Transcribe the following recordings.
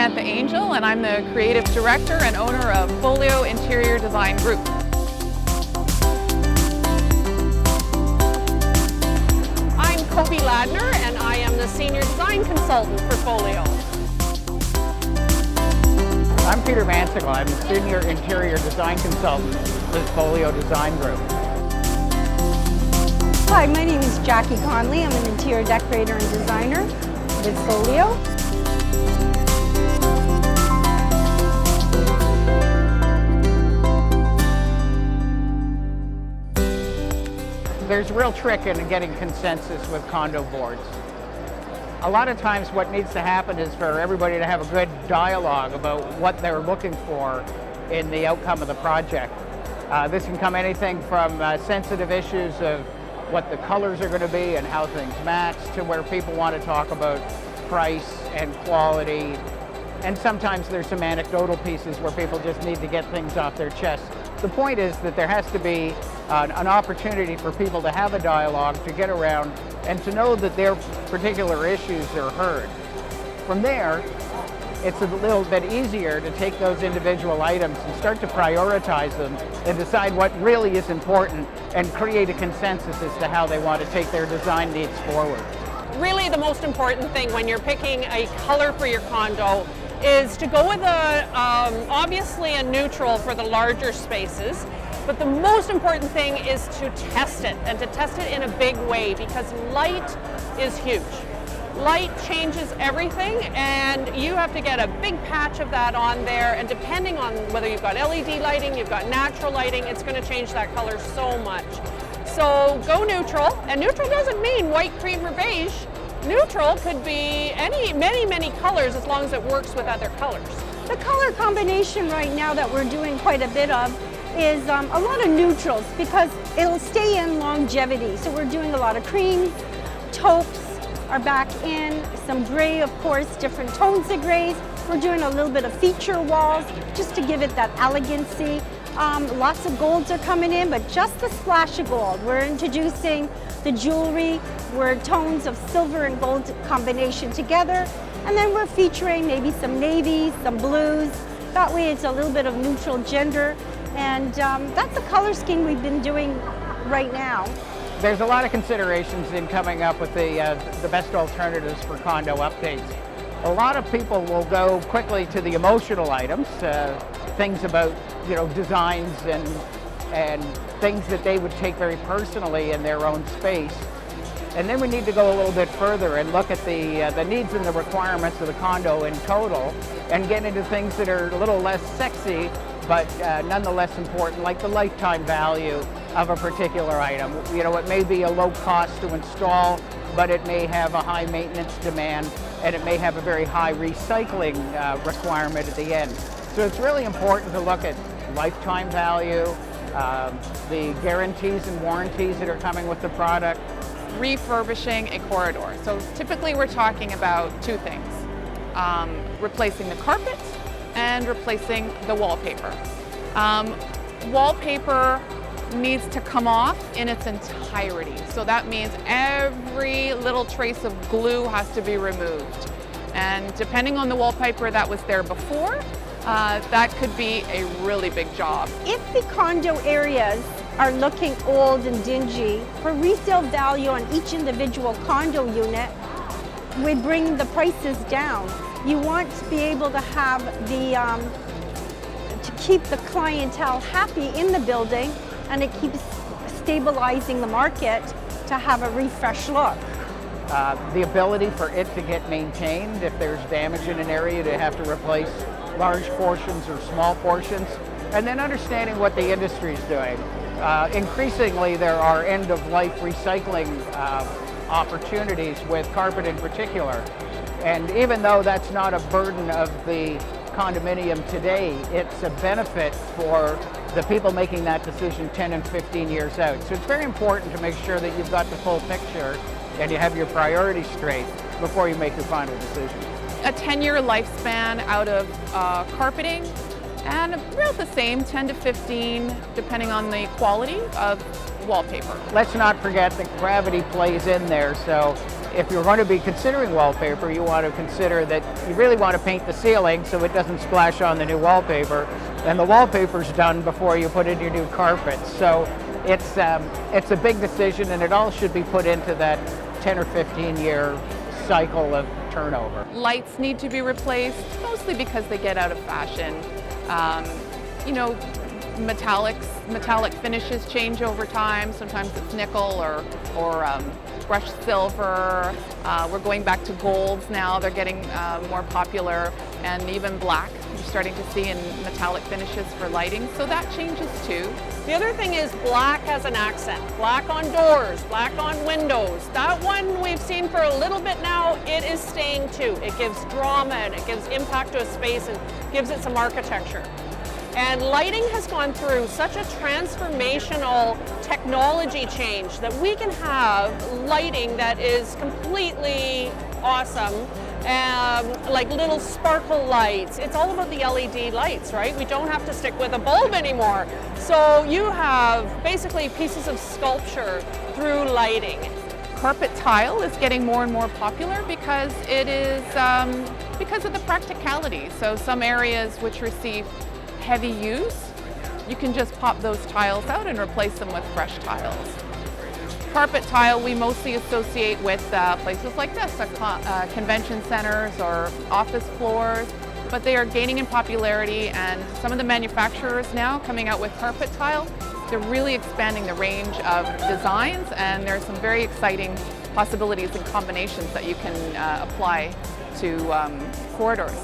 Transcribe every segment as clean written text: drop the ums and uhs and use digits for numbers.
Samantha Angel, and I'm the Creative Director and owner of Folio Interior Design Group. I'm Kobe Ladner, and I am the Senior Design Consultant for Folio. I'm Peter Mansigal. I'm the Senior Interior Design Consultant with Folio Design Group. Hi, my name is Jackie Conley. I'm an interior decorator and designer with Folio. There's a real trick in getting consensus with condo boards. A lot of times what needs to happen is for everybody to have a good dialogue about what they're looking for in the outcome of the project. This can come anything from sensitive issues of what the colors are going to be and how things match, to where people want to talk about price and quality. And sometimes there's some anecdotal pieces where people just need to get things off their chest. The point is that there has to be an opportunity for people to have a dialogue, to get around, and to know that their particular issues are heard. From there, it's a little bit easier to take those individual items and start to prioritize them and decide what really is important and create a consensus as to how they want to take their design needs forward. Really, the most important thing when you're picking a color for your condo is to go with obviously a neutral for the larger spaces, but the most important thing is to test it, and to test it in a big way, because light is huge. Light changes everything, and you have to get a big patch of that on there, and depending on whether you've got LED lighting, you've got natural lighting, it's going to change that color so much. So go neutral, and neutral doesn't mean white, cream, or beige. Neutral could be many colors, as long as it works with other colors. The color combination right now that we're doing quite a bit of is a lot of neutrals, because it'll stay in longevity. So we're doing a lot of creams, taupes are back in, some gray, of course, different tones of grays. We're doing a little bit of feature walls just to give it that elegancy. Lots of golds are coming in, but just a splash of gold. We're introducing the jewelry, we're tones of silver and gold combination together, and then we're featuring maybe some navies, some blues. That way it's a little bit of neutral gender, and that's a color scheme we've been doing right now. There's a lot of considerations in coming up with the best alternatives for condo updates. A lot of people will go quickly to the emotional items, things about designs and things that they would take very personally in their own space. And then we need to go a little bit further and look at the needs and the requirements of the condo in total, and get into things that are a little less sexy, but nonetheless important, like the lifetime value of a particular item. It may be a low cost to install, but it may have a high maintenance demand, and it may have a very high recycling requirement at the end. So it's really important to look at lifetime value, the guarantees and warranties that are coming with the product. Refurbishing a corridor. So typically we're talking about two things: replacing the carpet and replacing the wallpaper. Wallpaper needs to come off in its entirety. So that means every little trace of glue has to be removed. And depending on the wallpaper that was there before, that could be a really big job. If the condo areas are looking old and dingy, for resale value on each individual condo unit, we bring the prices down. You want to be able to have to keep the clientele happy in the building, and it keeps stabilizing the market to have a refreshed look. The ability for it to get maintained, if there's damage in an area, to have to replace large portions or small portions, and then understanding what the industry is doing. Increasingly, there are end-of-life recycling opportunities with carpet in particular. And even though that's not a burden of the condominium today, it's a benefit for the people making that decision 10 and 15 years out. So it's very important to make sure that you've got the full picture and you have your priorities straight before you make your final decision. A 10-year lifespan out of carpeting, and about the same, 10 to 15, depending on the quality of wallpaper. Let's not forget that gravity plays in there, so if you're going to be considering wallpaper, you want to consider that you really want to paint the ceiling so it doesn't splash on the new wallpaper, and the wallpaper's done before you put in your new carpets. So it's a big decision, and it all should be put into that 10 or 15 year cycle of turnover. Lights need to be replaced, mostly because they get out of fashion. You know, metallic finishes change over time. Sometimes it's nickel or brushed silver. We're going back to golds now. They're getting more popular, and even black you're starting to see in metallic finishes for lighting. So that changes too. The other thing is black as an accent. Black on doors, black on windows. That one we've seen for a little bit now. It is staying too. It gives drama and it gives impact to a space and gives it some architecture. And lighting has gone through such a transformational technology change that we can have lighting that is completely awesome, like little sparkle lights. It's all about the LED lights, right? We don't have to stick with a bulb anymore. So you have basically pieces of sculpture through lighting. Carpet tile is getting more and more popular because it is because of the practicality. So some areas which receive heavy use, you can just pop those tiles out and replace them with fresh tiles. Carpet tile we mostly associate with places like this, convention centers or office floors, but they are gaining in popularity, and some of the manufacturers now coming out with carpet tile, they're really expanding the range of designs, and there's some very exciting possibilities and combinations that you can apply to corridors.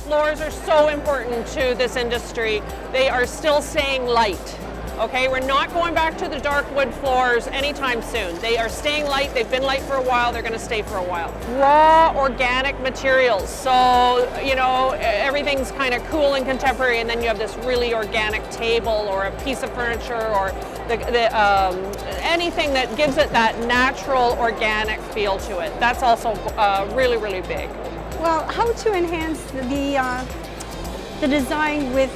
Floors are so important to this industry. They are still staying light. Okay, we're not going back to the dark wood floors anytime soon. They are staying light. They've been light for a while. They're going to stay for a while. Raw organic materials. So, you know, everything's kind of cool and contemporary, and then you have this really organic table or a piece of furniture or anything that gives it that natural organic feel to it. That's also really, really big. Well, how to enhance the design with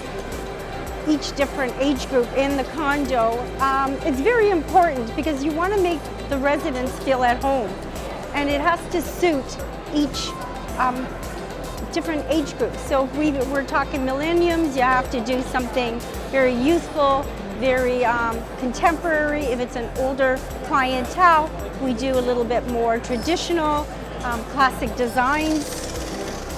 each different age group in the condo, it's very important because you want to make the residents feel at home, and it has to suit each different age group. So if we're talking millenniums, you have to do something very youthful, very contemporary. If it's an older clientele, we do a little bit more traditional, classic designs,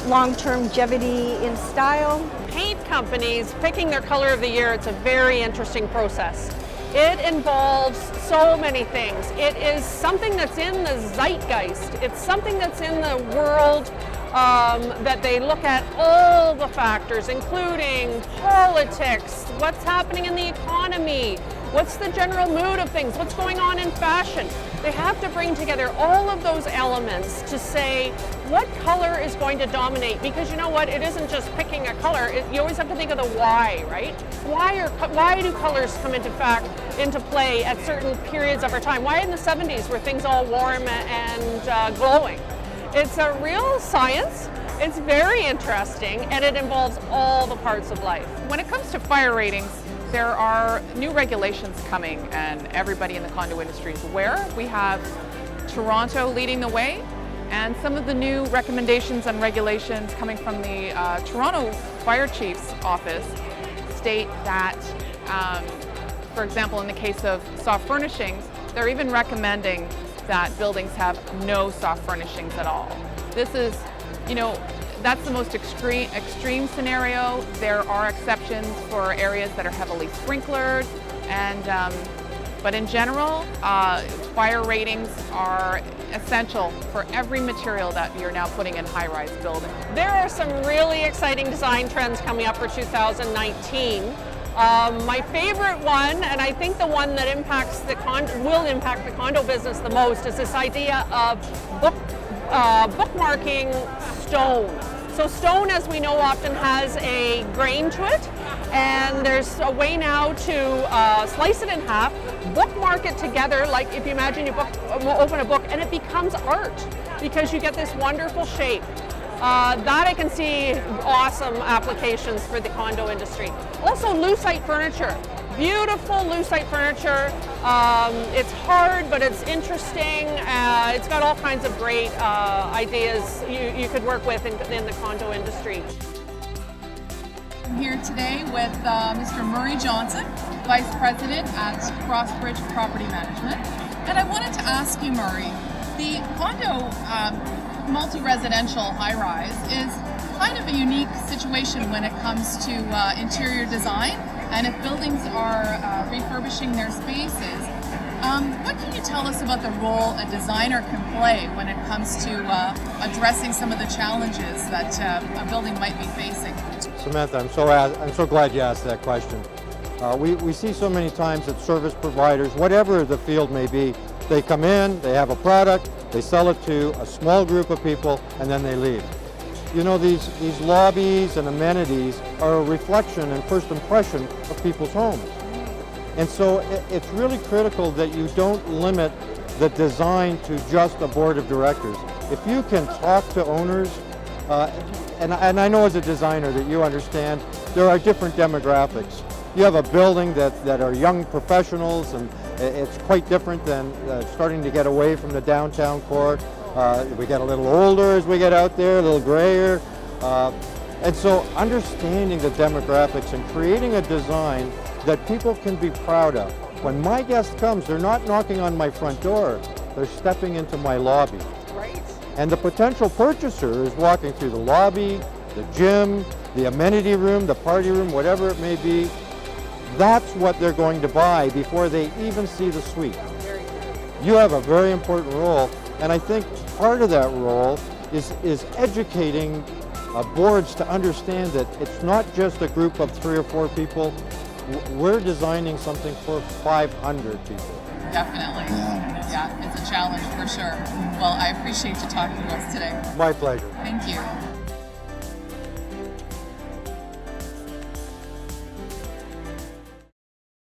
long-term longevity in style. Paint companies picking their color of the year, it's a very interesting process. It involves so many things. It is something that's in the zeitgeist. It's something that's in the world that they look at all the factors, including politics, what's happening in the economy, what's the general mood of things, what's going on in fashion. They have to bring together all of those elements to say what color is going to dominate, because you know what, it isn't just picking a color, you always have to think of the why, right? Why do colors come into play at certain periods of our time? Why in the 70s were things all warm and glowing? It's a real science, it's very interesting, and it involves all the parts of life. When it comes to fire ratings, there are new regulations coming, and everybody in the condo industry is aware. We have Toronto leading the way, and some of the new recommendations and regulations coming from the Toronto Fire Chief's office state that, for example, in the case of soft furnishings, they're even recommending that buildings have no soft furnishings at all. This is, you know, that's the most extreme scenario. There are exceptions for areas that are heavily sprinklered, and but in general, fire ratings are essential for every material that you're now putting in high-rise buildings. There are some really exciting design trends coming up for 2019. My favorite one, and I think the one that will impact the condo business the most, is this idea of bookmarking stone. So stone, as we know, often has a grain to it, and there's a way now to slice it in half, bookmark it together, like if you imagine you open a book, and it becomes art because you get this wonderful shape. That I can see awesome applications for the condo industry. Also lucite furniture. Beautiful lucite furniture. It's hard, but it's interesting. It's got all kinds of great ideas you could work with in the condo industry. I'm here today with Mr. Murray Johnson, Vice President at Crossbridge Property Management. And I wanted to ask you, Murray, the condo multi-residential high-rise is kind of a unique situation when it comes to interior design, and if buildings are refurbishing their spaces. What can you tell us about the role a designer can play when it comes to addressing some of the challenges that a building might be facing? Samantha, I'm so glad you asked that question. We see so many times that service providers, whatever the field may be, they come in, they have a product, they sell it to a small group of people, and then they leave. You know, these lobbies and amenities are a reflection and first impression of people's homes. And so it's really critical that you don't limit the design to just a board of directors. If you can talk to owners, and I know as a designer that you understand, there are different demographics. You have a building that are young professionals, and it's quite different than starting to get away from the downtown core. We get a little older as we get out there, a little grayer. And so understanding the demographics and creating a design that people can be proud of. When my guest comes, they're not knocking on my front door, they're stepping into my lobby. Right. And the potential purchaser is walking through the lobby, the gym, the amenity room, the party room, whatever it may be. That's what they're going to buy before they even see the suite. You have a very important role, and I think part of that role is educating boards to understand that it's not just a group of 3 or 4 people. We're designing something for 500 people. Definitely. Yeah, it's a challenge for sure. Well, I appreciate you talking to us today. My pleasure. Thank you.